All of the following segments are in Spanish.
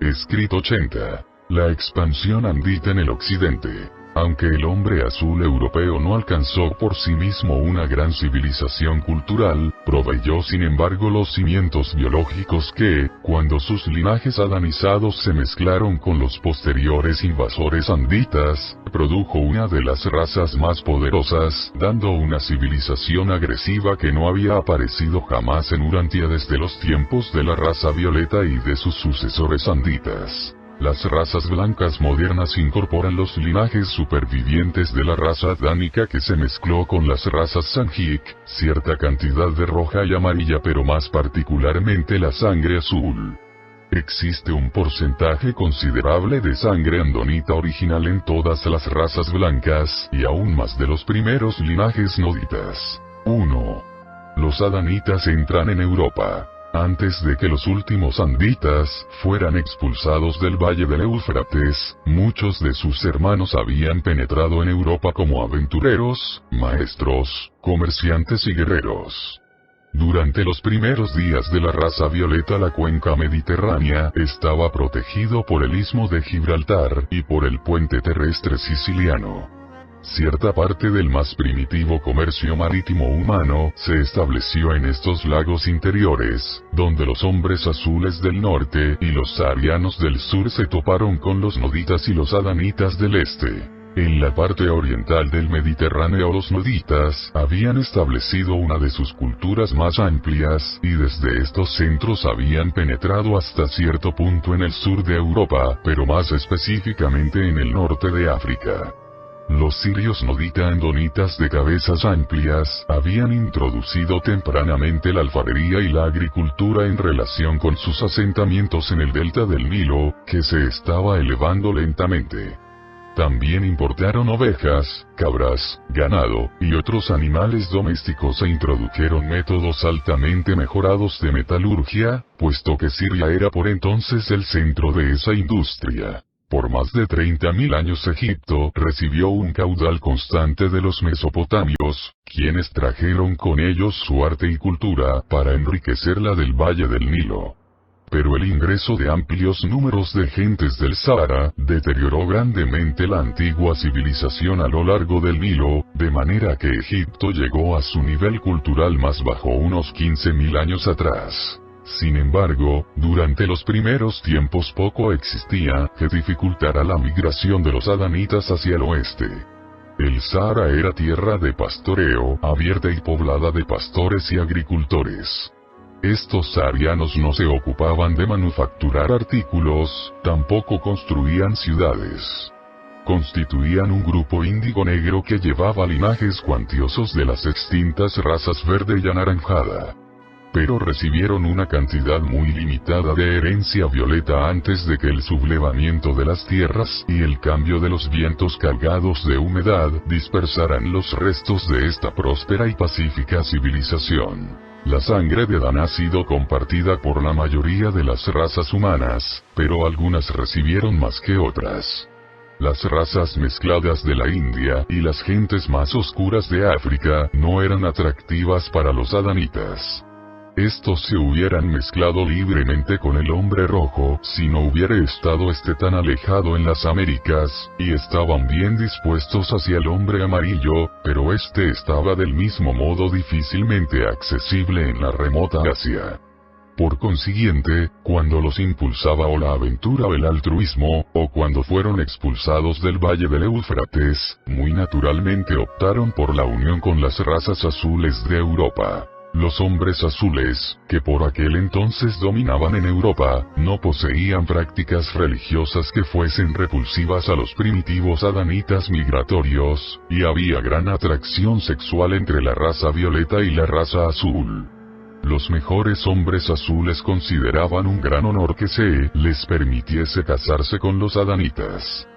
Escrito 80. La expansión andita en el occidente. Aunque el hombre azul europeo no alcanzó por sí mismo una gran civilización cultural, proveyó sin embargo los cimientos biológicos que, cuando sus linajes adanizados se mezclaron con los posteriores invasores anditas, produjo una de las razas más poderosas, dando una civilización agresiva que no había aparecido jamás en Urantia desde los tiempos de la raza violeta y de sus sucesores anditas. Las razas blancas modernas incorporan los linajes supervivientes de la raza adánica que se mezcló con las razas Sanjik, cierta cantidad de roja y amarilla pero más particularmente la sangre azul. Existe un porcentaje considerable de sangre andonita original en todas las razas blancas, y aún más de los primeros linajes noditas. 1. Los adanitas entran en Europa. Antes de que los últimos anditas fueran expulsados del valle del Éufrates, muchos de sus hermanos habían penetrado en Europa como aventureros, maestros, comerciantes y guerreros. Durante los primeros días de la raza violeta la cuenca mediterránea estaba protegido por el istmo de Gibraltar y por el puente terrestre siciliano. Cierta parte del más primitivo comercio marítimo humano se estableció en estos lagos interiores, donde los hombres azules del norte y los saharianos del sur se toparon con los noditas y los adanitas del este. En la parte oriental del Mediterráneo los noditas habían establecido una de sus culturas más amplias, y desde estos centros habían penetrado hasta cierto punto en el sur de Europa, pero más específicamente en el norte de África. Los sirios nodita andonitas de cabezas amplias habían introducido tempranamente la alfarería y la agricultura en relación con sus asentamientos en el delta del Nilo, que se estaba elevando lentamente. También importaron ovejas, cabras, ganado, y otros animales domésticos e introdujeron métodos altamente mejorados de metalurgia, puesto que Siria era por entonces el centro de esa industria. Por más de 30.000 años Egipto recibió un caudal constante de los mesopotamios, quienes trajeron con ellos su arte y cultura para enriquecer la del Valle del Nilo. Pero el ingreso de amplios números de gentes del Sahara deterioró grandemente la antigua civilización a lo largo del Nilo, de manera que Egipto llegó a su nivel cultural más bajo unos 15.000 años atrás. Sin embargo, durante los primeros tiempos poco existía que dificultara la migración de los adanitas hacia el oeste. El Sahara era tierra de pastoreo, abierta y poblada de pastores y agricultores. Estos saharianos no se ocupaban de manufacturar artículos, tampoco construían ciudades. Constituían un grupo índigo negro que llevaba linajes cuantiosos de las extintas razas verde y anaranjada. Pero recibieron una cantidad muy limitada de herencia violeta antes de que el sublevamiento de las tierras y el cambio de los vientos cargados de humedad dispersaran los restos de esta próspera y pacífica civilización. La sangre de Adán ha sido compartida por la mayoría de las razas humanas, pero algunas recibieron más que otras. Las razas mezcladas de la India y las gentes más oscuras de África no eran atractivas para los adanitas. Estos se hubieran mezclado libremente con el hombre rojo si no hubiera estado tan alejado en las Américas, y estaban bien dispuestos hacia el hombre amarillo, pero estaba del mismo modo difícilmente accesible en la remota Asia. Por consiguiente, cuando los impulsaba o la aventura o el altruismo, o cuando fueron expulsados del valle del Éufrates, muy naturalmente optaron por la unión con las razas azules de Europa. Los hombres azules, que por aquel entonces dominaban en Europa, no poseían prácticas religiosas que fuesen repulsivas a los primitivos adanitas migratorios, y había gran atracción sexual entre la raza violeta y la raza azul. Los mejores hombres azules consideraban un gran honor que se les permitiese casarse con los adanitas.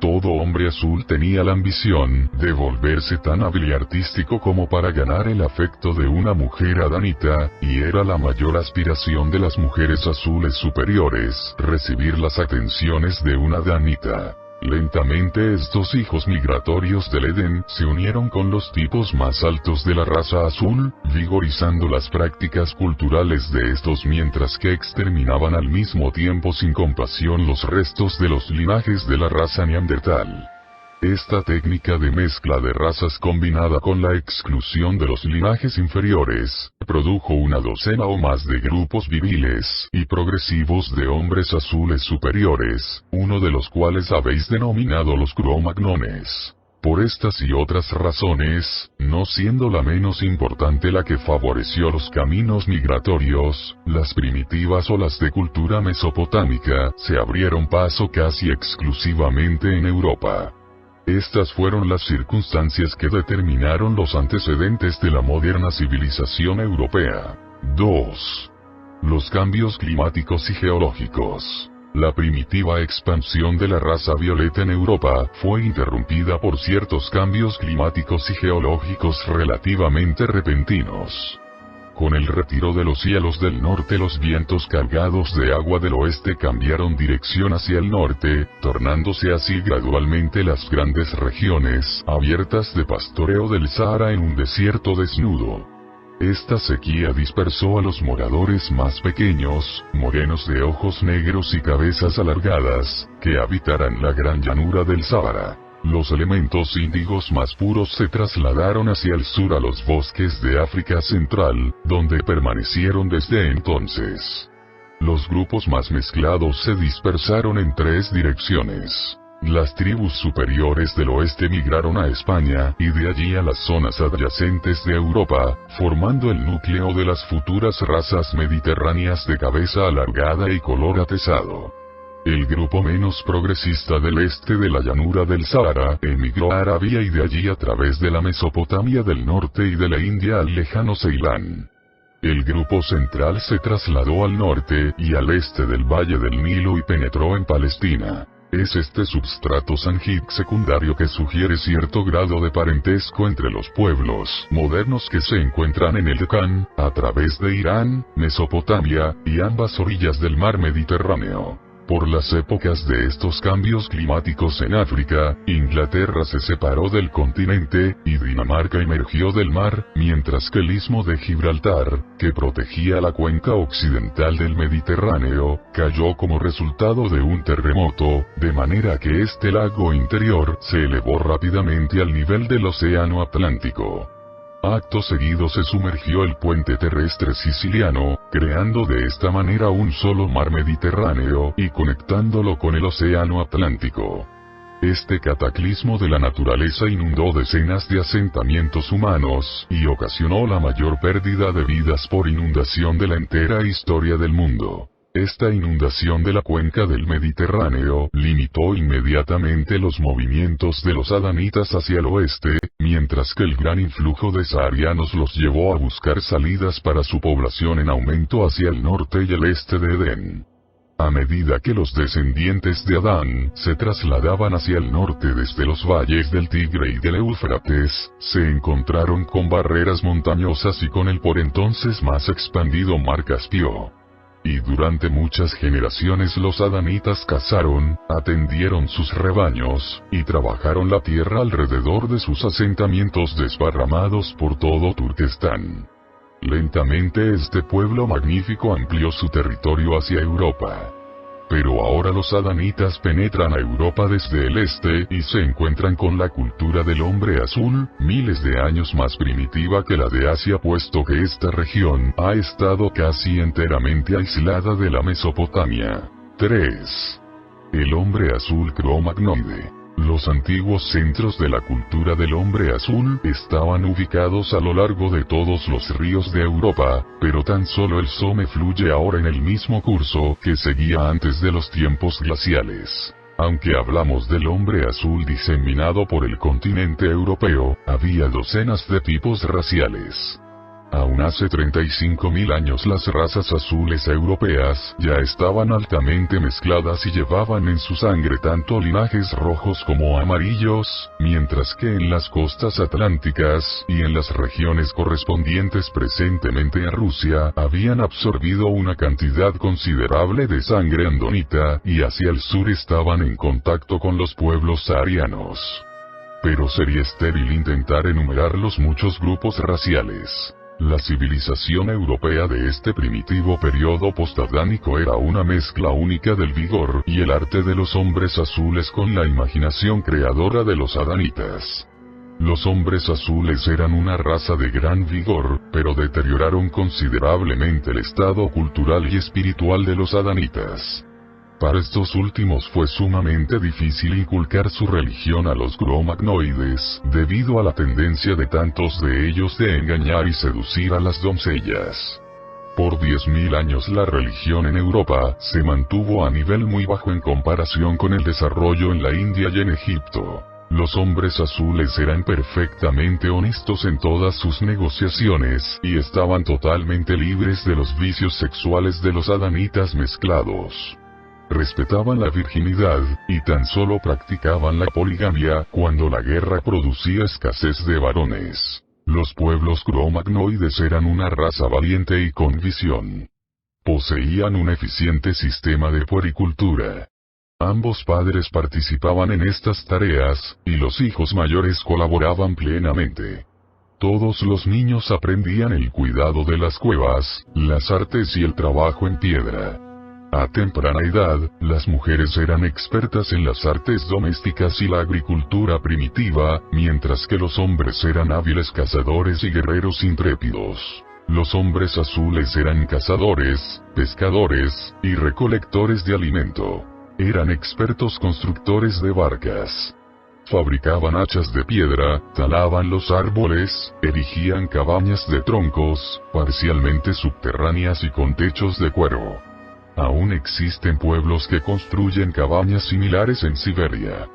Todo hombre azul tenía la ambición de volverse tan hábil y artístico como para ganar el afecto de una mujer adanita, y era la mayor aspiración de las mujeres azules superiores, recibir las atenciones de una adanita. Lentamente estos hijos migratorios del Edén se unieron con los tipos más altos de la raza azul, vigorizando las prácticas culturales de estos mientras que exterminaban al mismo tiempo sin compasión los restos de los linajes de la raza neandertal. Esta técnica de mezcla de razas combinada con la exclusión de los linajes inferiores, produjo una docena o más de grupos viriles y progresivos de hombres azules superiores, uno de los cuales habéis denominado los Cro-Magnones. Por estas y otras razones, no siendo la menos importante la que favoreció los caminos migratorios, las primitivas olas de cultura mesopotámica se abrieron paso casi exclusivamente en Europa. Estas fueron las circunstancias que determinaron los antecedentes de la moderna civilización europea. 2. Los cambios climáticos y geológicos. La primitiva expansión de la raza violeta en Europa fue interrumpida por ciertos cambios climáticos y geológicos relativamente repentinos. Con el retiro de los hielos del norte, los vientos cargados de agua del oeste cambiaron dirección hacia el norte, tornándose así gradualmente las grandes regiones abiertas de pastoreo del Sahara en un desierto desnudo. Esta sequía dispersó a los moradores más pequeños, morenos de ojos negros y cabezas alargadas, que habitaran la gran llanura del Sahara. Los elementos índigos más puros se trasladaron hacia el sur a los bosques de África Central, donde permanecieron desde entonces. Los grupos más mezclados se dispersaron en tres direcciones. Las tribus superiores del oeste migraron a España, y de allí a las zonas adyacentes de Europa, formando el núcleo de las futuras razas mediterráneas de cabeza alargada y color atezado. El grupo menos progresista del este de la llanura del Sahara emigró a Arabia y de allí a través de la Mesopotamia del norte y de la India al lejano Ceilán. El grupo central se trasladó al norte y al este del valle del Nilo y penetró en Palestina. Es este substrato sanjit secundario que sugiere cierto grado de parentesco entre los pueblos modernos que se encuentran en el Deccan, a través de Irán, Mesopotamia, y ambas orillas del mar Mediterráneo. Por las épocas de estos cambios climáticos en África, Inglaterra se separó del continente, y Dinamarca emergió del mar, mientras que el istmo de Gibraltar, que protegía la cuenca occidental del Mediterráneo, cayó como resultado de un terremoto, de manera que este lago interior se elevó rápidamente al nivel del océano Atlántico. Acto seguido se sumergió el puente terrestre siciliano, creando de esta manera un solo mar Mediterráneo y conectándolo con el océano Atlántico. Este cataclismo de la naturaleza inundó decenas de asentamientos humanos, y ocasionó la mayor pérdida de vidas por inundación de la entera historia del mundo. Esta inundación de la cuenca del Mediterráneo limitó inmediatamente los movimientos de los adanitas hacia el oeste, mientras que el gran influjo de saharianos los llevó a buscar salidas para su población en aumento hacia el norte y el este de Edén. A medida que los descendientes de Adán se trasladaban hacia el norte desde los valles del Tigre y del Éufrates, se encontraron con barreras montañosas y con el por entonces más expandido mar Caspio. Y durante muchas generaciones los adanitas cazaron, atendieron sus rebaños, y trabajaron la tierra alrededor de sus asentamientos desparramados por todo Turquestán. Lentamente este pueblo magnífico amplió su territorio hacia Europa. Pero ahora los adanitas penetran a Europa desde el este y se encuentran con la cultura del hombre azul, miles de años más primitiva que la de Asia, puesto que esta región ha estado casi enteramente aislada de la Mesopotamia. 3. El hombre azul cromagnoide. Los antiguos centros de la cultura del hombre azul estaban ubicados a lo largo de todos los ríos de Europa, pero tan solo el Somme fluye ahora en el mismo curso que seguía antes de los tiempos glaciales. Aunque hablamos del hombre azul diseminado por el continente europeo, había docenas de tipos raciales. Aún hace 35.000 años las razas azules europeas ya estaban altamente mezcladas y llevaban en su sangre tanto linajes rojos como amarillos, mientras que en las costas atlánticas y en las regiones correspondientes presentemente a Rusia habían absorbido una cantidad considerable de sangre andonita y hacia el sur estaban en contacto con los pueblos saharianos. Pero sería estéril intentar enumerar los muchos grupos raciales. La civilización europea de este primitivo periodo postadánico era una mezcla única del vigor y el arte de los hombres azules con la imaginación creadora de los adanitas. Los hombres azules eran una raza de gran vigor, pero deterioraron considerablemente el estado cultural y espiritual de los adanitas. Para estos últimos fue sumamente difícil inculcar su religión a los cromagnoides, debido a la tendencia de tantos de ellos de engañar y seducir a las doncellas. Por 10.000 años la religión en Europa se mantuvo a nivel muy bajo en comparación con el desarrollo en la India y en Egipto. Los hombres azules eran perfectamente honestos en todas sus negociaciones y estaban totalmente libres de los vicios sexuales de los adanitas mezclados. Respetaban la virginidad, y tan solo practicaban la poligamia cuando la guerra producía escasez de varones. Los pueblos cromagnoides eran una raza valiente y con visión. Poseían un eficiente sistema de puericultura. Ambos padres participaban en estas tareas, y los hijos mayores colaboraban plenamente. Todos los niños aprendían el cuidado de las cuevas, las artes y el trabajo en piedra. A temprana edad, las mujeres eran expertas en las artes domésticas y la agricultura primitiva, mientras que los hombres eran hábiles cazadores y guerreros intrépidos. Los hombres azules eran cazadores, pescadores, y recolectores de alimento. Eran expertos constructores de barcas. Fabricaban hachas de piedra, talaban los árboles, erigían cabañas de troncos, parcialmente subterráneas y con techos de cuero. Aún existen pueblos que construyen cabañas similares en Siberia.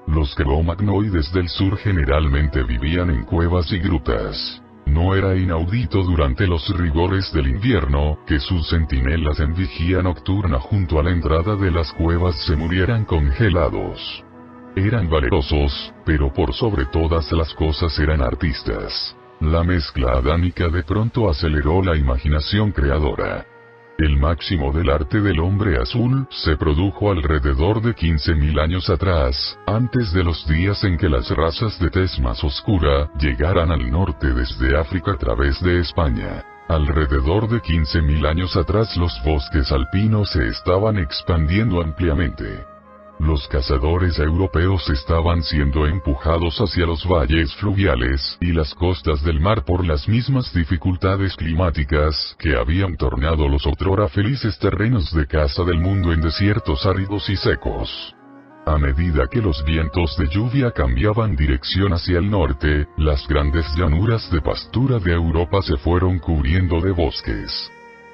Los cromagnoides del sur generalmente vivían en cuevas y grutas. No era inaudito durante los rigores del invierno, que sus centinelas en vigía nocturna junto a la entrada de las cuevas se murieran congelados. Eran valerosos, pero por sobre todas las cosas eran artistas. La mezcla adánica de pronto aceleró la imaginación creadora. El máximo del arte del hombre azul se produjo alrededor de 15.000 años atrás, antes de los días en que las razas de tez más oscura llegaran al norte desde África a través de España. Alrededor de 15.000 años atrás los bosques alpinos se estaban expandiendo ampliamente. Los cazadores europeos estaban siendo empujados hacia los valles fluviales y las costas del mar por las mismas dificultades climáticas que habían tornado los otrora felices terrenos de caza del mundo en desiertos áridos y secos. A medida que los vientos de lluvia cambiaban dirección hacia el norte, las grandes llanuras de pastura de Europa se fueron cubriendo de bosques.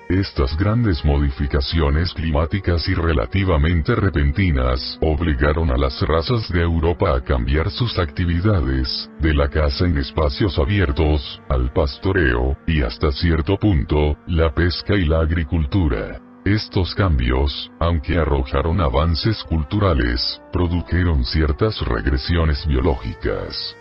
Estas grandes modificaciones climáticas y relativamente repentinas obligaron a las razas de Europa a cambiar sus actividades, de la caza en espacios abiertos, al pastoreo, y hasta cierto punto, la pesca y la agricultura. Estos cambios, aunque arrojaron avances culturales, produjeron ciertas regresiones biológicas.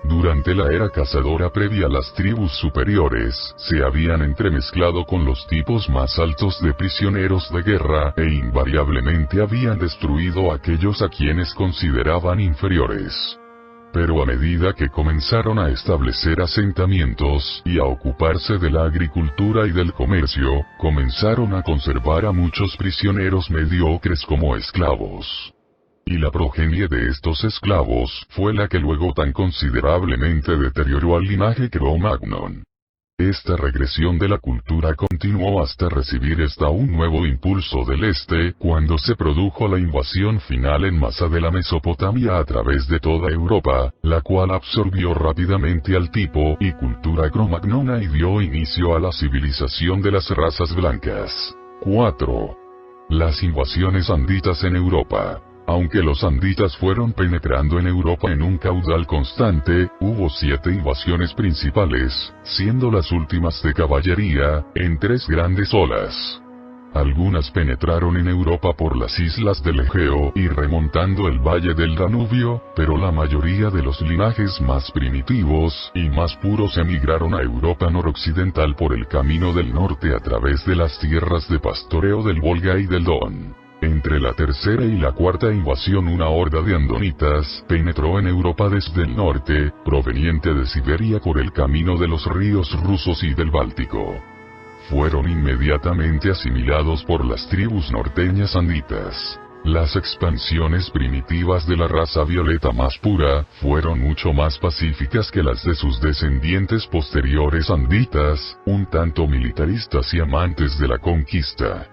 Durante la era cazadora previa las tribus superiores se habían entremezclado con los tipos más altos de prisioneros de guerra e invariablemente habían destruido a aquellos a quienes consideraban inferiores. Pero a medida que comenzaron a establecer asentamientos y a ocuparse de la agricultura y del comercio, comenzaron a conservar a muchos prisioneros mediocres como esclavos. Y la progenie de estos esclavos fue la que luego tan considerablemente deterioró al linaje Cro-Magnon. Esta regresión de la cultura continuó hasta recibir un nuevo impulso del este, cuando se produjo la invasión final en masa de la Mesopotamia a través de toda Europa, la cual absorbió rápidamente al tipo y cultura cromagnona y dio inicio a la civilización de las razas blancas. 4. Las invasiones anditas en Europa. Aunque los anditas fueron penetrando en Europa en un caudal constante, hubo 7 invasiones principales, siendo las últimas de caballería, en 3 grandes olas. Algunas penetraron en Europa por las islas del Egeo y remontando el valle del Danubio, pero la mayoría de los linajes más primitivos y más puros emigraron a Europa noroccidental por el camino del norte a través de las tierras de pastoreo del Volga y del Don. Entre la tercera y la cuarta invasión una horda de andonitas penetró en Europa desde el norte, proveniente de Siberia por el camino de los ríos rusos y del Báltico. Fueron inmediatamente asimilados por las tribus norteñas anditas. Las expansiones primitivas de la raza violeta más pura fueron mucho más pacíficas que las de sus descendientes posteriores anditas, un tanto militaristas y amantes de la conquista.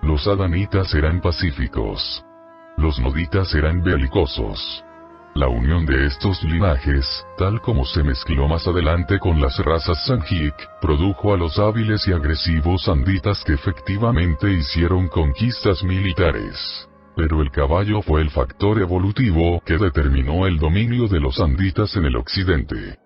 Los adanitas eran pacíficos. Los noditas eran belicosos. La unión de estos linajes, tal como se mezcló más adelante con las razas Sanjik, produjo a los hábiles y agresivos anditas que efectivamente hicieron conquistas militares. Pero el caballo fue el factor evolutivo que determinó el dominio de los anditas en el occidente.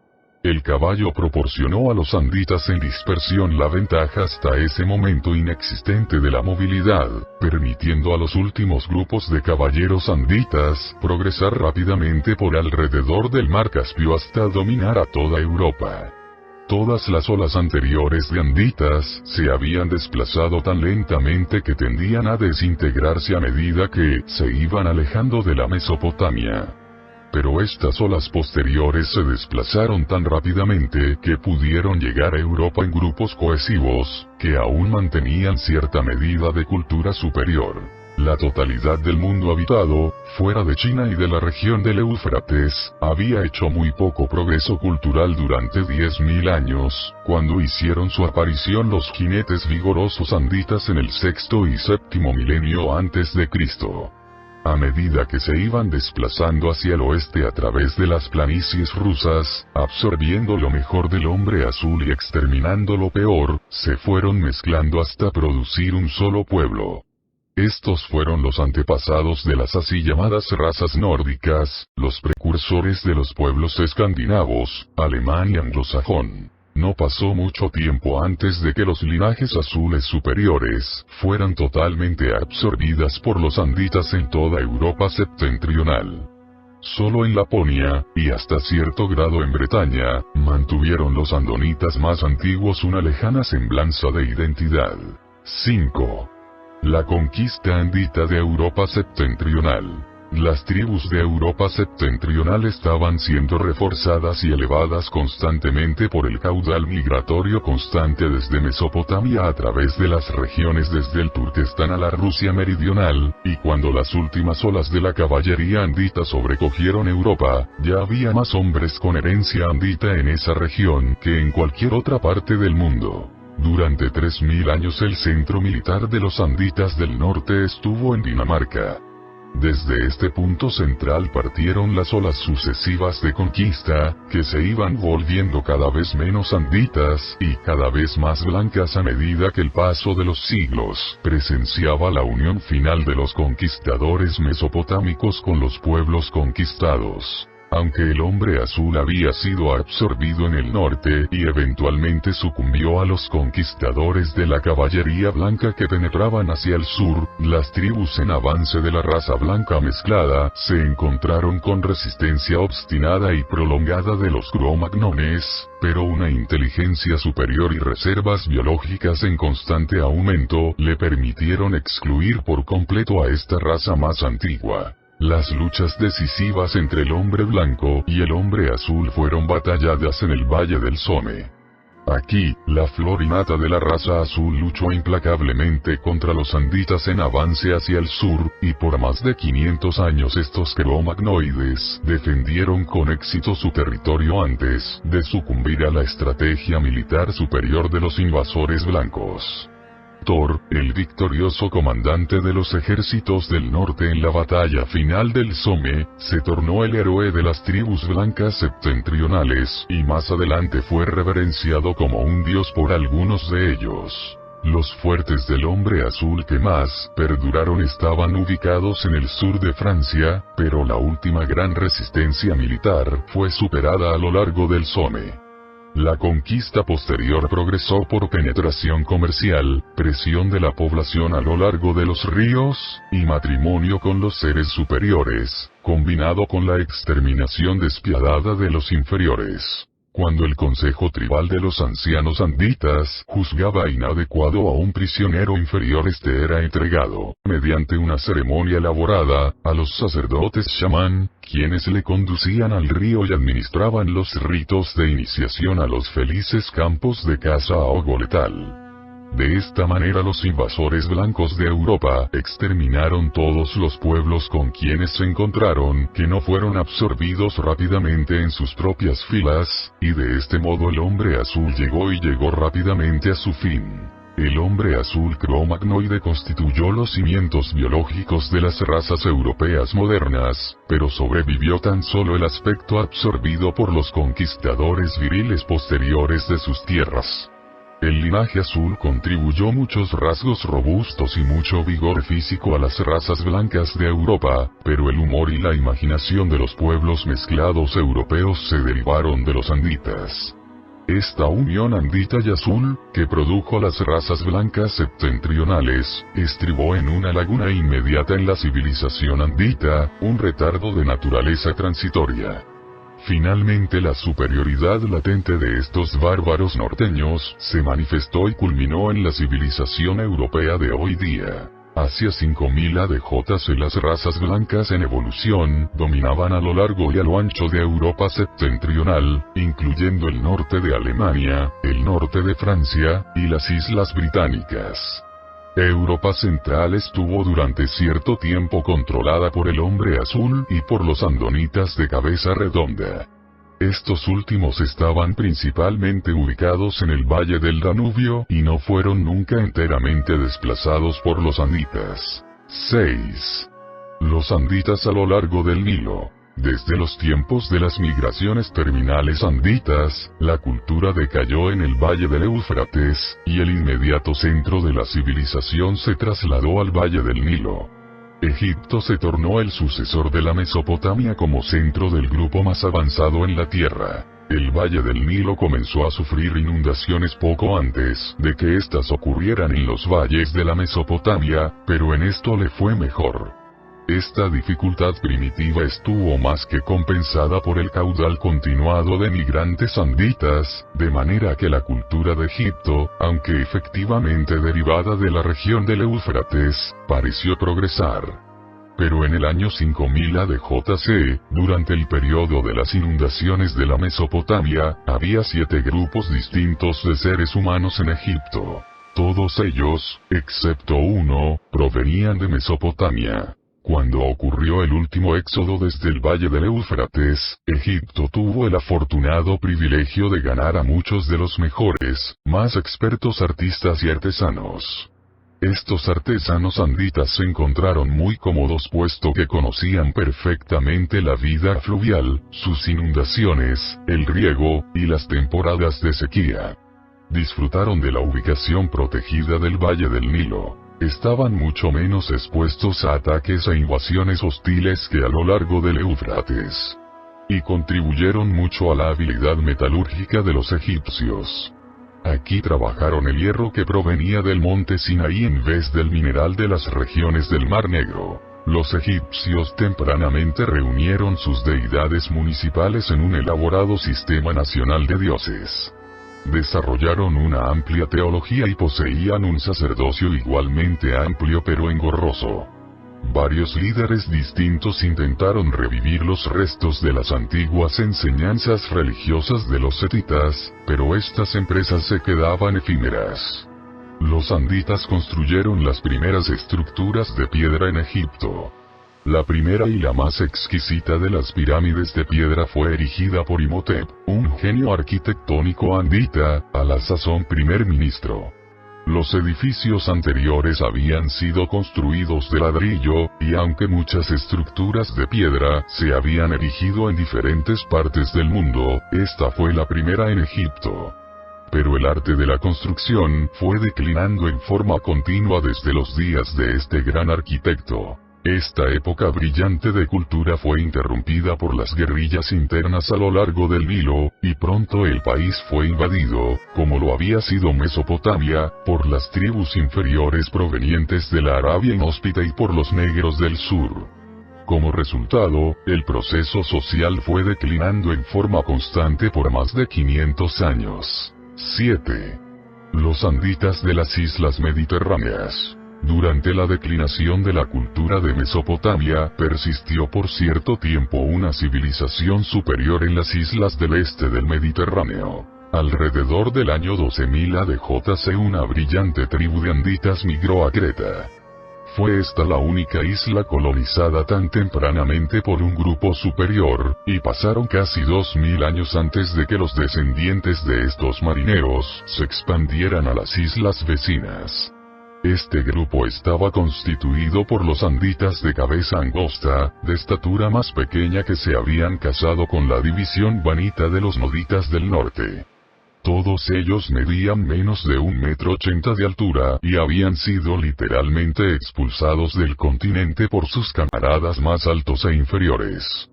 El caballo proporcionó a los anditas en dispersión la ventaja hasta ese momento inexistente de la movilidad, permitiendo a los últimos grupos de caballeros anditas progresar rápidamente por alrededor del mar Caspio hasta dominar a toda Europa. Todas las olas anteriores de anditas se habían desplazado tan lentamente que tendían a desintegrarse a medida que se iban alejando de la Mesopotamia. Pero estas olas posteriores se desplazaron tan rápidamente que pudieron llegar a Europa en grupos cohesivos, que aún mantenían cierta medida de cultura superior. La totalidad del mundo habitado, fuera de China y de la región del Éufrates, había hecho muy poco progreso cultural durante 10.000 años, cuando hicieron su aparición los jinetes vigorosos anditas en el sexto y séptimo milenio antes de Cristo. A medida que se iban desplazando hacia el oeste a través de las planicies rusas, absorbiendo lo mejor del hombre azul y exterminando lo peor, se fueron mezclando hasta producir un solo pueblo. Estos fueron los antepasados de las así llamadas razas nórdicas, los precursores de los pueblos escandinavos, alemán y anglosajón. No pasó mucho tiempo antes de que los linajes azules superiores fueran totalmente absorbidas por los anditas en toda Europa septentrional. Solo en Laponia, y hasta cierto grado en Bretaña, mantuvieron los andonitas más antiguos una lejana semblanza de identidad. 5. La conquista andita de Europa septentrional. Las tribus de Europa septentrional estaban siendo reforzadas y elevadas constantemente por el caudal migratorio constante desde Mesopotamia a través de las regiones desde el Turquestán a la Rusia meridional, y cuando las últimas olas de la caballería andita sobrecogieron Europa, ya había más hombres con herencia andita en esa región que en cualquier otra parte del mundo. Durante 3.000 años el centro militar de los anditas del norte estuvo en Dinamarca. Desde este punto central partieron las olas sucesivas de conquista, que se iban volviendo cada vez menos anditas y cada vez más blancas a medida que el paso de los siglos presenciaba la unión final de los conquistadores mesopotámicos con los pueblos conquistados. Aunque el hombre azul había sido absorbido en el norte y eventualmente sucumbió a los conquistadores de la caballería blanca que penetraban hacia el sur, las tribus en avance de la raza blanca mezclada se encontraron con resistencia obstinada y prolongada de los cromagnones, pero una inteligencia superior y reservas biológicas en constante aumento le permitieron excluir por completo a esta raza más antigua. Las luchas decisivas entre el hombre blanco y el hombre azul fueron batalladas en el Valle del Somme. Aquí, la flor innata de la raza azul luchó implacablemente contra los anditas en avance hacia el sur, y por más de 500 años estos cromagnoides defendieron con éxito su territorio antes de sucumbir a la estrategia militar superior de los invasores blancos. Thor, el victorioso comandante de los ejércitos del norte en la batalla final del Somme, se tornó el héroe de las tribus blancas septentrionales, y más adelante fue reverenciado como un dios por algunos de ellos. Los fuertes del Hombre Azul que más perduraron estaban ubicados en el sur de Francia, pero la última gran resistencia militar fue superada a lo largo del Somme. La conquista posterior progresó por penetración comercial, presión de la población a lo largo de los ríos, y matrimonio con los seres superiores, combinado con la exterminación despiadada de los inferiores. Cuando el consejo tribal de los ancianos anditas juzgaba inadecuado a un prisionero inferior, este era entregado, mediante una ceremonia elaborada, a los sacerdotes chamán, quienes le conducían al río y administraban los ritos de iniciación a los felices campos de caza a ojo letal. De esta manera los invasores blancos de Europa exterminaron todos los pueblos con quienes se encontraron, que no fueron absorbidos rápidamente en sus propias filas, y de este modo el Hombre Azul llegó rápidamente a su fin. El Hombre Azul cromagnoide constituyó los cimientos biológicos de las razas europeas modernas, pero sobrevivió tan solo el aspecto absorbido por los conquistadores viriles posteriores de sus tierras. El linaje azul contribuyó muchos rasgos robustos y mucho vigor físico a las razas blancas de Europa, pero el humor y la imaginación de los pueblos mezclados europeos se derivaron de los anditas. Esta unión andita y azul, que produjo las razas blancas septentrionales, estribó en una laguna inmediata en la civilización andita, un retardo de naturaleza transitoria. Finalmente la superioridad latente de estos bárbaros norteños se manifestó y culminó en la civilización europea de hoy día. Hacia 5000 ADJC las razas blancas en evolución dominaban a lo largo y a lo ancho de Europa septentrional, incluyendo el norte de Alemania, el norte de Francia, y las Islas Británicas. Europa Central estuvo durante cierto tiempo controlada por el Hombre Azul y por los andonitas de cabeza redonda. Estos últimos estaban principalmente ubicados en el valle del Danubio y no fueron nunca enteramente desplazados por los anditas. 6. Los anditas a lo largo del Nilo. Desde los tiempos de las migraciones terminales anditas, la cultura decayó en el valle del Éufrates, y el inmediato centro de la civilización se trasladó al valle del Nilo. Egipto se tornó el sucesor de la Mesopotamia como centro del grupo más avanzado en la tierra. El valle del Nilo comenzó a sufrir inundaciones poco antes de que éstas ocurrieran en los valles de la Mesopotamia, pero en esto le fue mejor. Esta dificultad primitiva estuvo más que compensada por el caudal continuado de migrantes anditas, de manera que la cultura de Egipto, aunque efectivamente derivada de la región del Éufrates, pareció progresar. Pero en el año 5000 ADJC, durante el periodo de las inundaciones de la Mesopotamia, había 7 grupos distintos de seres humanos en Egipto. Todos ellos, excepto uno, provenían de Mesopotamia. Cuando ocurrió el último éxodo desde el valle del Éufrates, Egipto tuvo el afortunado privilegio de ganar a muchos de los mejores, más expertos artistas y artesanos. Estos artesanos anditas se encontraron muy cómodos puesto que conocían perfectamente la vida fluvial, sus inundaciones, el riego, y las temporadas de sequía. Disfrutaron de la ubicación protegida del valle del Nilo. Estaban mucho menos expuestos a ataques e invasiones hostiles que a lo largo del Éufrates. Y contribuyeron mucho a la habilidad metalúrgica de los egipcios. Aquí trabajaron el hierro que provenía del monte Sinaí en vez del mineral de las regiones del Mar Negro. Los egipcios tempranamente reunieron sus deidades municipales en un elaborado sistema nacional de dioses. Desarrollaron una amplia teología y poseían un sacerdocio igualmente amplio pero engorroso. Varios líderes distintos intentaron revivir los restos de las antiguas enseñanzas religiosas de los setitas, pero estas empresas se quedaban efímeras. Los anditas construyeron las primeras estructuras de piedra en Egipto. La primera y la más exquisita de las pirámides de piedra fue erigida por Imhotep, un genio arquitectónico andita, a la sazón primer ministro. Los edificios anteriores habían sido construidos de ladrillo, y aunque muchas estructuras de piedra se habían erigido en diferentes partes del mundo, esta fue la primera en Egipto. Pero el arte de la construcción fue declinando en forma continua desde los días de este gran arquitecto. Esta época brillante de cultura fue interrumpida por las guerrillas internas a lo largo del Nilo, y pronto el país fue invadido, como lo había sido Mesopotamia, por las tribus inferiores provenientes de la Arabia inhóspita y por los negros del sur. Como resultado, el proceso social fue declinando en forma constante por más de 500 años. 7. Los anditas de las islas mediterráneas. Durante la declinación de la cultura de Mesopotamia, persistió por cierto tiempo una civilización superior en las islas del este del Mediterráneo. Alrededor del año 12.000 ADJC una brillante tribu de anditas migró a Creta. Fue esta la única isla colonizada tan tempranamente por un grupo superior, y pasaron casi 2000 años antes de que los descendientes de estos marineros se expandieran a las islas vecinas. Este grupo estaba constituido por los anditas de cabeza angosta, de estatura más pequeña que se habían casado con la división vanita de los noditas del norte. Todos ellos medían menos de 1,80 m de altura y habían sido literalmente expulsados del continente por sus camaradas más altos e inferiores.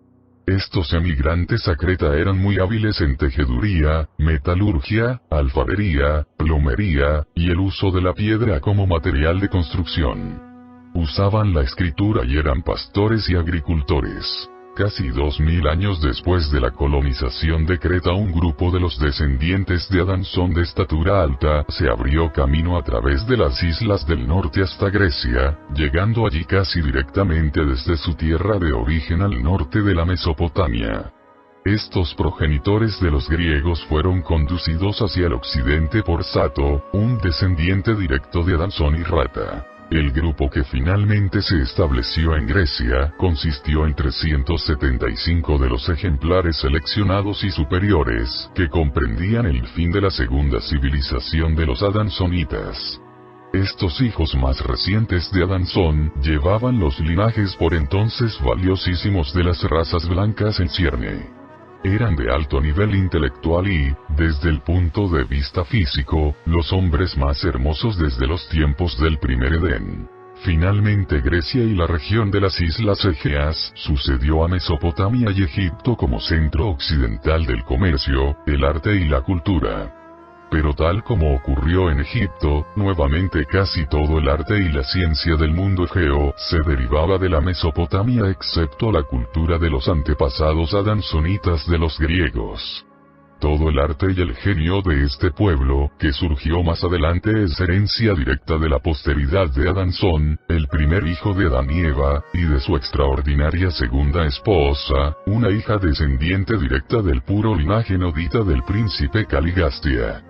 Estos emigrantes a Creta eran muy hábiles en tejeduría, metalurgia, alfarería, plomería, y el uso de la piedra como material de construcción. Usaban la escritura y eran pastores y agricultores. Casi 2000 años después de la colonización de Creta, un grupo de los descendientes de Adansón de estatura alta se abrió camino a través de las islas del norte hasta Grecia, llegando allí casi directamente desde su tierra de origen al norte de la Mesopotamia. Estos progenitores de los griegos fueron conducidos hacia el occidente por Sato, un descendiente directo de Adansón y Rata. El grupo que finalmente se estableció en Grecia consistió en 375 de los ejemplares seleccionados y superiores, que comprendían el fin de la segunda civilización de los adansonitas. Estos hijos más recientes de Adansón llevaban los linajes por entonces valiosísimos de las razas blancas en cierne. Eran de alto nivel intelectual y, desde el punto de vista físico, los hombres más hermosos desde los tiempos del primer Edén. Finalmente Grecia y la región de las islas Egeas sucedió a Mesopotamia y Egipto como centro occidental del comercio, el arte y la cultura. Pero tal como ocurrió en Egipto, nuevamente casi todo el arte y la ciencia del mundo egeo se derivaba de la Mesopotamia excepto la cultura de los antepasados adansonitas de los griegos. Todo el arte y el genio de este pueblo, que surgió más adelante, es herencia directa de la posteridad de Adansón, el primer hijo de Adán y Eva, y de su extraordinaria segunda esposa, una hija descendiente directa del puro linaje nodita del príncipe Caligastia.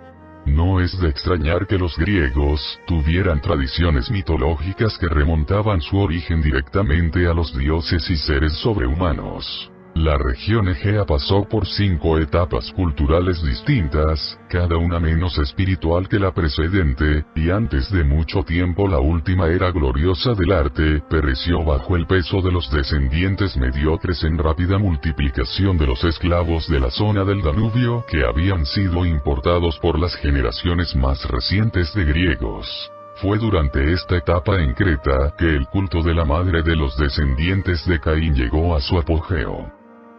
No es de extrañar que los griegos tuvieran tradiciones mitológicas que remontaban su origen directamente a los dioses y seres sobrehumanos. La región egea pasó por 5 etapas culturales distintas, cada una menos espiritual que la precedente, y antes de mucho tiempo la última era gloriosa del arte pereció bajo el peso de los descendientes mediocres en rápida multiplicación de los esclavos de la zona del Danubio que habían sido importados por las generaciones más recientes de griegos. Fue durante esta etapa en Creta que el culto de la madre de los descendientes de Caín llegó a su apogeo.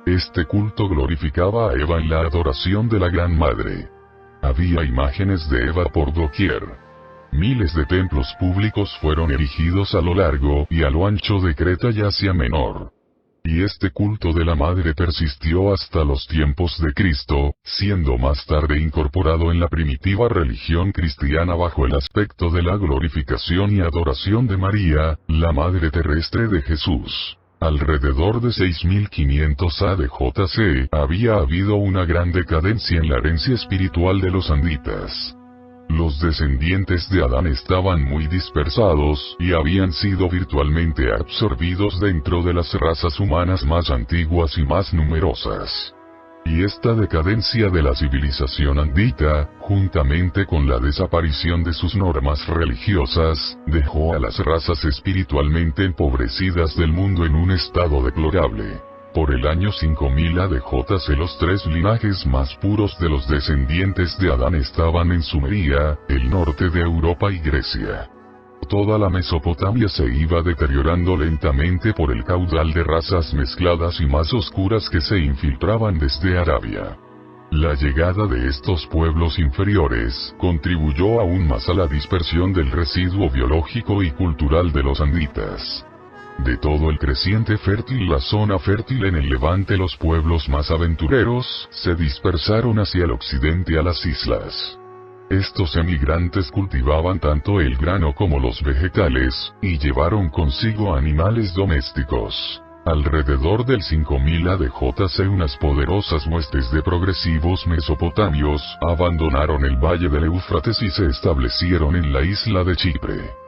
Este culto glorificaba a Eva en la adoración de la Gran Madre. Había imágenes de Eva por doquier. Miles de templos públicos fueron erigidos a lo largo y a lo ancho de Creta y Asia Menor. Y este culto de la madre persistió hasta los tiempos de Cristo, siendo más tarde incorporado en la primitiva religión cristiana bajo el aspecto de la glorificación y adoración de María, la madre terrestre de Jesús. Alrededor de 6500 ADJC había habido una gran decadencia en la herencia espiritual de los anditas. Los descendientes de Adán estaban muy dispersados, y habían sido virtualmente absorbidos dentro de las razas humanas más antiguas y más numerosas. Y esta decadencia de la civilización andita, juntamente con la desaparición de sus normas religiosas, dejó a las razas espiritualmente empobrecidas del mundo en un estado deplorable. Por el año 5000 ADJC los tres linajes más puros de los descendientes de Adán estaban en Sumeria, el norte de Europa y Grecia. Toda la Mesopotamia se iba deteriorando lentamente por el caudal de razas mezcladas y más oscuras que se infiltraban desde Arabia. La llegada de estos pueblos inferiores contribuyó aún más a la dispersión del residuo biológico y cultural de los anditas. De todo el creciente fértil la zona fértil en el levante, los pueblos más aventureros se dispersaron hacia el occidente a las islas. Estos emigrantes cultivaban tanto el grano como los vegetales, y llevaron consigo animales domésticos. Alrededor del 5000 ADJC unas poderosas huestes de progresivos mesopotamios abandonaron el valle del Éufrates y se establecieron en la isla de Chipre.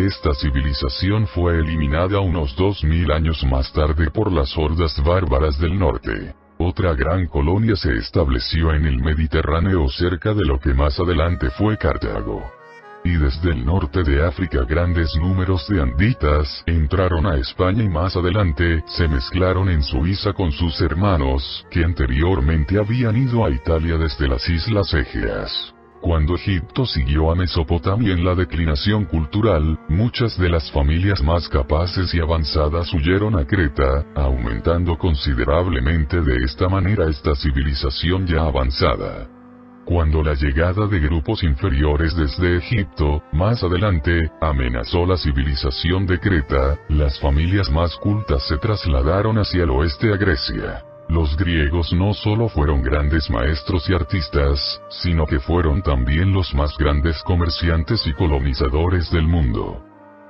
Esta civilización fue eliminada unos 2000 años más tarde por las hordas bárbaras del norte. Otra gran colonia se estableció en el Mediterráneo cerca de lo que más adelante fue Cartago. Y desde el norte de África grandes números de anditas entraron a España y más adelante se mezclaron en Suiza con sus hermanos, que anteriormente habían ido a Italia desde las Islas Egeas. Cuando Egipto siguió a Mesopotamia en la declinación cultural, muchas de las familias más capaces y avanzadas huyeron a Creta, aumentando considerablemente de esta manera esta civilización ya avanzada. Cuando la llegada de grupos inferiores desde Egipto, más adelante, amenazó la civilización de Creta, las familias más cultas se trasladaron hacia el oeste a Grecia. Los griegos no solo fueron grandes maestros y artistas, sino que fueron también los más grandes comerciantes y colonizadores del mundo.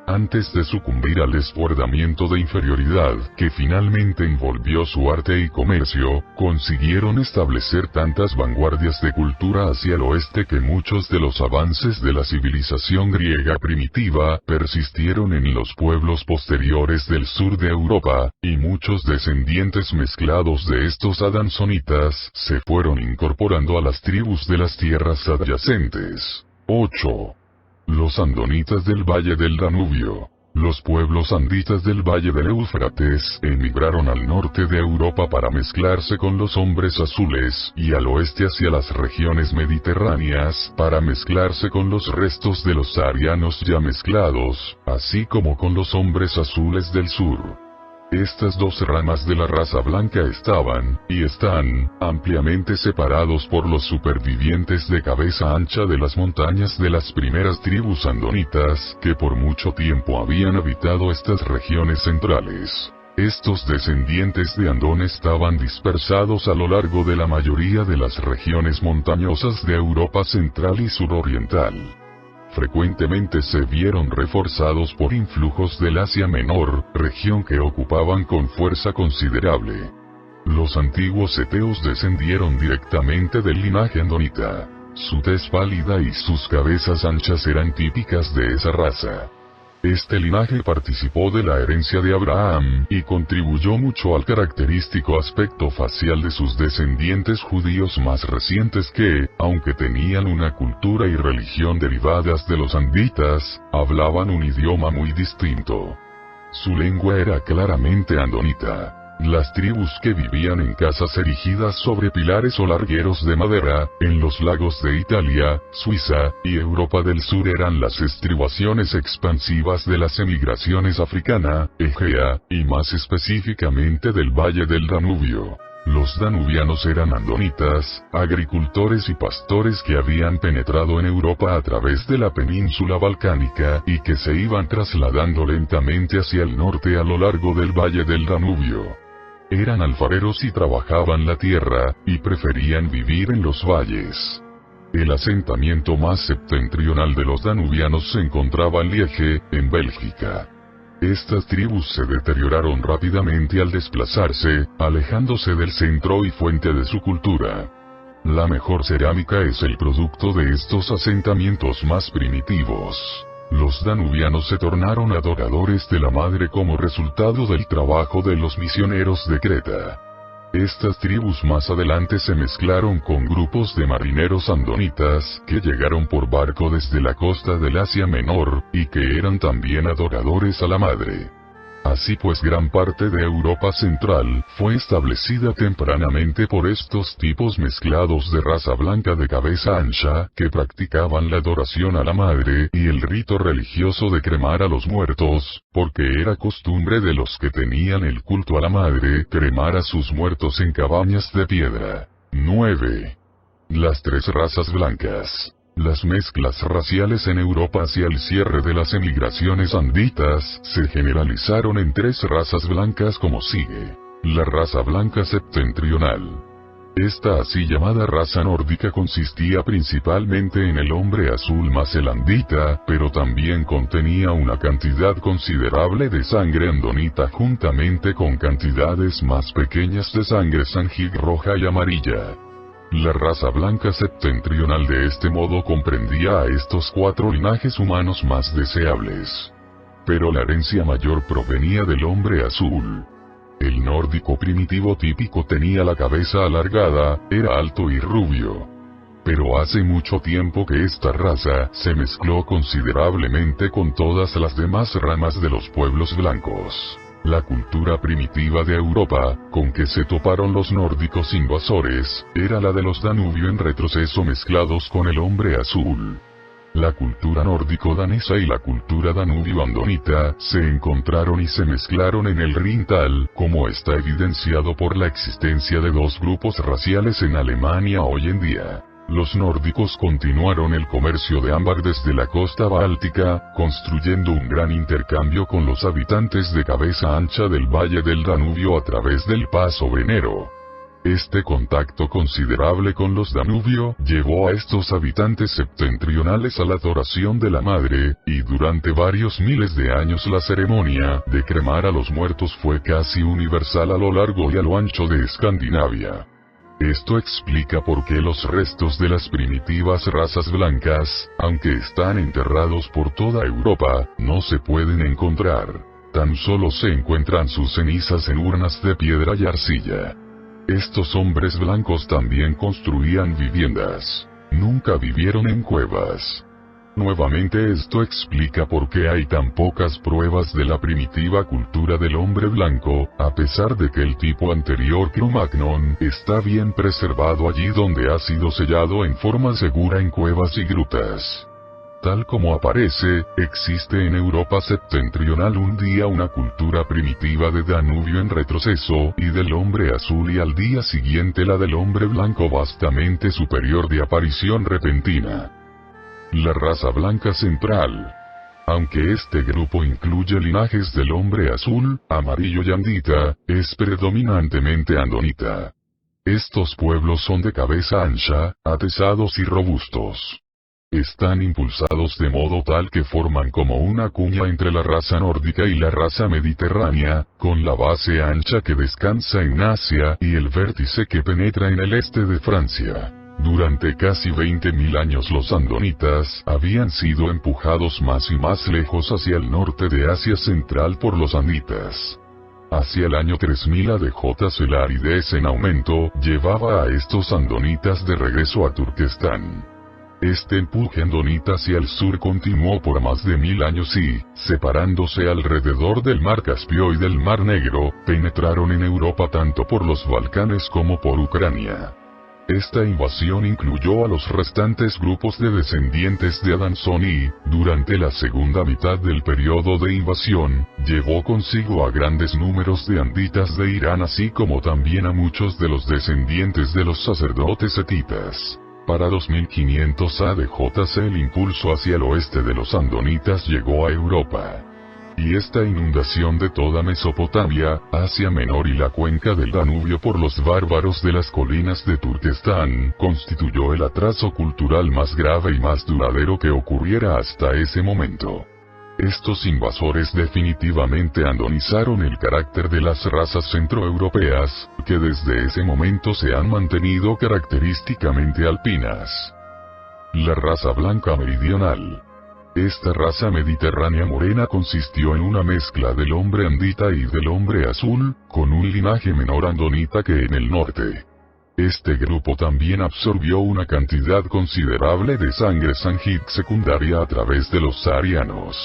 Antes de sucumbir al desbordamiento de inferioridad que finalmente envolvió su arte y comercio, consiguieron establecer tantas vanguardias de cultura hacia el oeste que muchos de los avances de la civilización griega primitiva persistieron en los pueblos posteriores del sur de Europa, y muchos descendientes mezclados de estos adansonitas se fueron incorporando a las tribus de las tierras adyacentes. 8. Los andonitas del Valle del Danubio. Los pueblos anditas del Valle del Éufrates emigraron al norte de Europa para mezclarse con los hombres azules, y al oeste hacia las regiones mediterráneas para mezclarse con los restos de los arianos ya mezclados, así como con los hombres azules del sur. Estas dos ramas de la raza blanca estaban, y están, ampliamente separados por los supervivientes de cabeza ancha de las montañas de las primeras tribus andonitas, que por mucho tiempo habían habitado estas regiones centrales. Estos descendientes de Andón estaban dispersados a lo largo de la mayoría de las regiones montañosas de Europa central y suroriental. Frecuentemente se vieron reforzados por influjos del Asia Menor, región que ocupaban con fuerza considerable. Los antiguos eteos descendieron directamente del linaje andonita. Su tez pálida y sus cabezas anchas eran típicas de esa raza. Este linaje participó de la herencia de Abraham y contribuyó mucho al característico aspecto facial de sus descendientes judíos más recientes que, aunque tenían una cultura y religión derivadas de los anditas, hablaban un idioma muy distinto. Su lengua era claramente andonita. Las tribus que vivían en casas erigidas sobre pilares o largueros de madera, en los lagos de Italia, Suiza, y Europa del Sur eran las estribaciones expansivas de las emigraciones africana, egea, y más específicamente del Valle del Danubio. Los danubianos eran andonitas, agricultores y pastores que habían penetrado en Europa a través de la península balcánica y que se iban trasladando lentamente hacia el norte a lo largo del Valle del Danubio. Eran alfareros y trabajaban la tierra, y preferían vivir en los valles. El asentamiento más septentrional de los danubianos se encontraba en Liege, en Bélgica. Estas tribus se deterioraron rápidamente al desplazarse, alejándose del centro y fuente de su cultura. La mejor cerámica es el producto de estos asentamientos más primitivos. Los danubianos se tornaron adoradores de la madre como resultado del trabajo de los misioneros de Creta. Estas tribus más adelante se mezclaron con grupos de marineros andonitas que llegaron por barco desde la costa del Asia Menor, y que eran también adoradores a la madre. Así pues, gran parte de Europa Central fue establecida tempranamente por estos tipos mezclados de raza blanca de cabeza ancha, que practicaban la adoración a la madre y el rito religioso de cremar a los muertos, porque era costumbre de los que tenían el culto a la madre cremar a sus muertos en cabañas de piedra. 9. Las tres razas blancas. Las mezclas raciales en Europa hacia el cierre de las emigraciones anditas se generalizaron en tres razas blancas como sigue. La raza blanca septentrional. Esta así llamada raza nórdica consistía principalmente en el hombre azul más el andita, pero también contenía una cantidad considerable de sangre andonita juntamente con cantidades más pequeñas de sangre sanjig roja y amarilla. La raza blanca septentrional de este modo comprendía a estos cuatro linajes humanos más deseables. Pero la herencia mayor provenía del hombre azul. El nórdico primitivo típico tenía la cabeza alargada, era alto y rubio. Pero hace mucho tiempo que esta raza se mezcló considerablemente con todas las demás ramas de los pueblos blancos. La cultura primitiva de Europa, con que se toparon los nórdicos invasores, era la de los Danubio en retroceso mezclados con el hombre azul. La cultura nórdico-danesa y la cultura danubio-andonita se encontraron y se mezclaron en el Rin tal como está evidenciado por la existencia de dos grupos raciales en Alemania hoy en día. Los nórdicos continuaron el comercio de ámbar desde la costa báltica, construyendo un gran intercambio con los habitantes de cabeza ancha del valle del Danubio a través del paso venero. Este contacto considerable con los Danubio llevó a estos habitantes septentrionales a la adoración de la madre, y durante varios miles de años la ceremonia de cremar a los muertos fue casi universal a lo largo y a lo ancho de Escandinavia. Esto explica por qué los restos de las primitivas razas blancas, aunque están enterrados por toda Europa, no se pueden encontrar. Tan solo se encuentran sus cenizas en urnas de piedra y arcilla. Estos hombres blancos también construían viviendas. Nunca vivieron en cuevas. Nuevamente esto explica por qué hay tan pocas pruebas de la primitiva cultura del hombre blanco, a pesar de que el tipo anterior Cro-Magnon está bien preservado allí donde ha sido sellado en forma segura en cuevas y grutas. Tal como aparece, existe en Europa septentrional un día una cultura primitiva de Danubio en retroceso y del hombre azul y al día siguiente la del hombre blanco vastamente superior de aparición repentina. La raza blanca central. Aunque este grupo incluye linajes del hombre azul, amarillo y andita, es predominantemente andonita. Estos pueblos son de cabeza ancha, atesados y robustos. Están impulsados de modo tal que forman como una cuña entre la raza nórdica y la raza mediterránea, con la base ancha que descansa en Asia y el vértice que penetra en el este de Francia. Durante casi 20.000 años los andonitas habían sido empujados más y más lejos hacia el norte de Asia Central por los anditas. Hacia el año 3000 ADJ la aridez en aumento llevaba a estos andonitas de regreso a Turquestán. Este empuje andonita hacia el sur continuó por más de 1000 años y, separándose alrededor del mar Caspio y del mar Negro, penetraron en Europa tanto por los Balcanes como por Ucrania. Esta invasión incluyó a los restantes grupos de descendientes de Adanson y, durante la segunda mitad del periodo de invasión, llevó consigo a grandes números de anditas de Irán así como también a muchos de los descendientes de los sacerdotes hetitas. Para 2500 ADJ el impulso hacia el oeste de los andonitas llegó a Europa. Y esta inundación de toda Mesopotamia, Asia Menor y la cuenca del Danubio por los bárbaros de las colinas de Turquestán, constituyó el atraso cultural más grave y más duradero que ocurriera hasta ese momento. Estos invasores definitivamente andonizaron el carácter de las razas centroeuropeas, que desde ese momento se han mantenido característicamente alpinas. La raza blanca meridional. Esta raza mediterránea morena consistió en una mezcla del hombre andita y del hombre azul, con un linaje menor andonita que en el norte. Este grupo también absorbió una cantidad considerable de sangre sangit secundaria a través de los saharianos.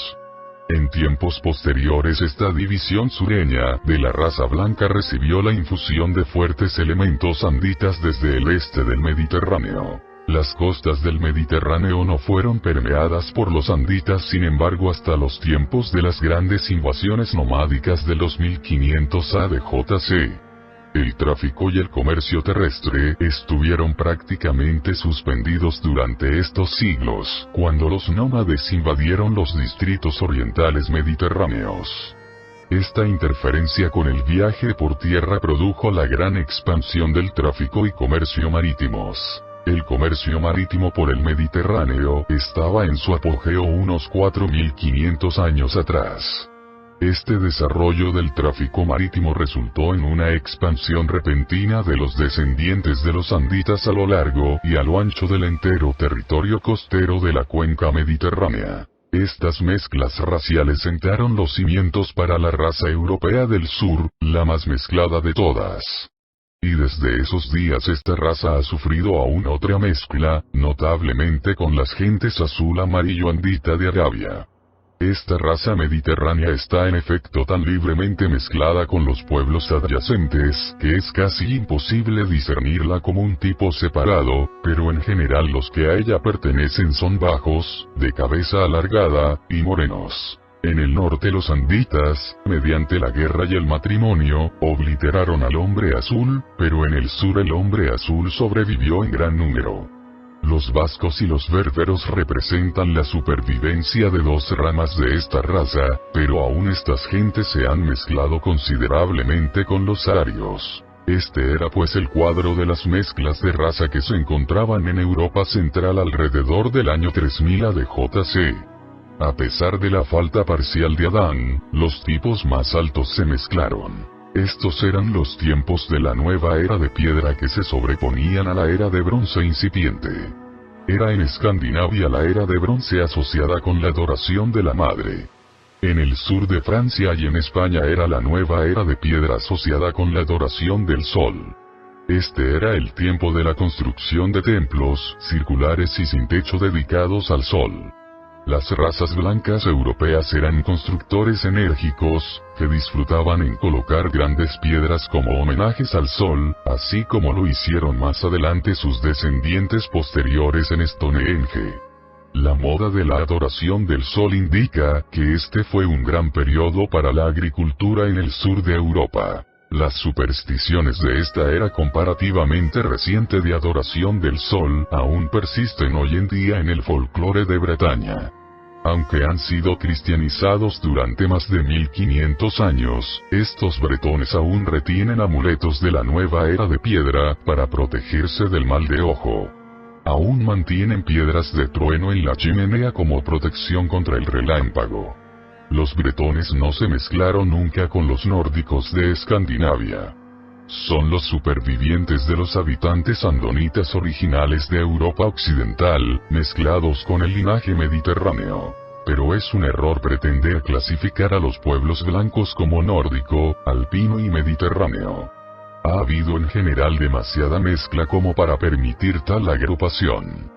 En tiempos posteriores esta división sureña de la raza blanca recibió la infusión de fuertes elementos anditas desde el este del Mediterráneo. Las costas del Mediterráneo no fueron permeadas por los anditas, sin embargo, hasta los tiempos de las grandes invasiones nomádicas de los 1500 ADJC. El tráfico y el comercio terrestre estuvieron prácticamente suspendidos durante estos siglos, cuando los nómades invadieron los distritos orientales mediterráneos. Esta interferencia con el viaje por tierra produjo la gran expansión del tráfico y comercio marítimos. El comercio marítimo por el Mediterráneo estaba en su apogeo unos 4500 años atrás. Este desarrollo del tráfico marítimo resultó en una expansión repentina de los descendientes de los anditas a lo largo y a lo ancho del entero territorio costero de la cuenca mediterránea. Estas mezclas raciales sentaron los cimientos para la raza europea del sur, la más mezclada de todas. Y desde esos días esta raza ha sufrido aún otra mezcla, notablemente con las gentes azul-amarillo andita de Arabia. Esta raza mediterránea está en efecto tan libremente mezclada con los pueblos adyacentes, que es casi imposible discernirla como un tipo separado, pero en general los que a ella pertenecen son bajos, de cabeza alargada, y morenos. En el norte los anditas, mediante la guerra y el matrimonio, obliteraron al hombre azul, pero en el sur el hombre azul sobrevivió en gran número. Los vascos y los bérberos representan la supervivencia de dos ramas de esta raza, pero aún estas gentes se han mezclado considerablemente con los arios. Este era pues el cuadro de las mezclas de raza que se encontraban en Europa Central alrededor del año 3000 ADJC. A pesar de la falta parcial de Adán, los tipos más altos se mezclaron. Estos eran los tiempos de la nueva era de piedra que se sobreponían a la era de bronce incipiente. Era en Escandinavia la era de bronce asociada con la adoración de la madre. En el sur de Francia y en España era la nueva era de piedra asociada con la adoración del sol. Este era el tiempo de la construcción de templos circulares y sin techo dedicados al sol. Las razas blancas europeas eran constructores enérgicos, que disfrutaban en colocar grandes piedras como homenajes al sol, así como lo hicieron más adelante sus descendientes posteriores en Stonehenge. La moda de la adoración del sol indica que este fue un gran periodo para la agricultura en el sur de Europa. Las supersticiones de esta era comparativamente reciente de adoración del sol aún persisten hoy en día en el folclore de Bretaña. Aunque han sido cristianizados durante más de 1500 años, estos bretones aún retienen amuletos de la nueva era de piedra para protegerse del mal de ojo. Aún mantienen piedras de trueno en la chimenea como protección contra el relámpago. Los bretones no se mezclaron nunca con los nórdicos de Escandinavia. Son los supervivientes de los habitantes andonitas originales de Europa Occidental, mezclados con el linaje mediterráneo. Pero es un error pretender clasificar a los pueblos blancos como nórdico, alpino y mediterráneo. Ha habido en general demasiada mezcla como para permitir tal agrupación.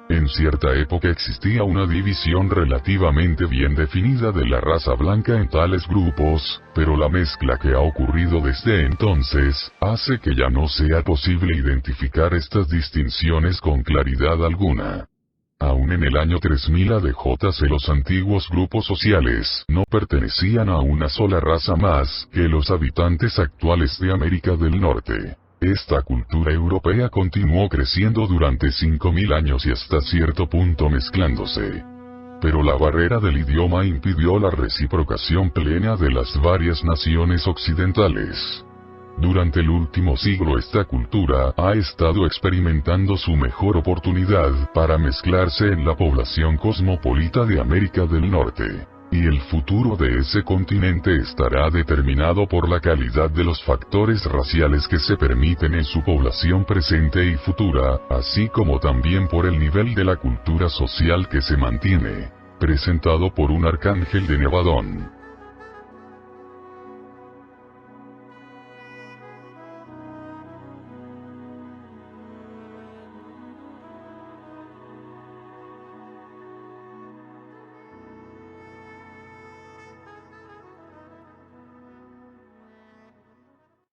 En cierta época existía una división relativamente bien definida de la raza blanca en tales grupos, pero la mezcla que ha ocurrido desde entonces, hace que ya no sea posible identificar estas distinciones con claridad alguna. Aún en el año 3000 ADJC los antiguos grupos sociales no pertenecían a una sola raza más que los habitantes actuales de América del Norte. Esta cultura europea continuó creciendo durante 5000 años y hasta cierto punto mezclándose. pero la barrera del idioma impidió la reciprocación plena de las varias naciones occidentales. Durante el último siglo esta cultura ha estado experimentando su mejor oportunidad para mezclarse en la población cosmopolita de América del Norte. Y el futuro de ese continente estará determinado por la calidad de los factores raciales que se permiten en su población presente y futura, así como también por el nivel de la cultura social que se mantiene. Presentado por un arcángel de Nevadón.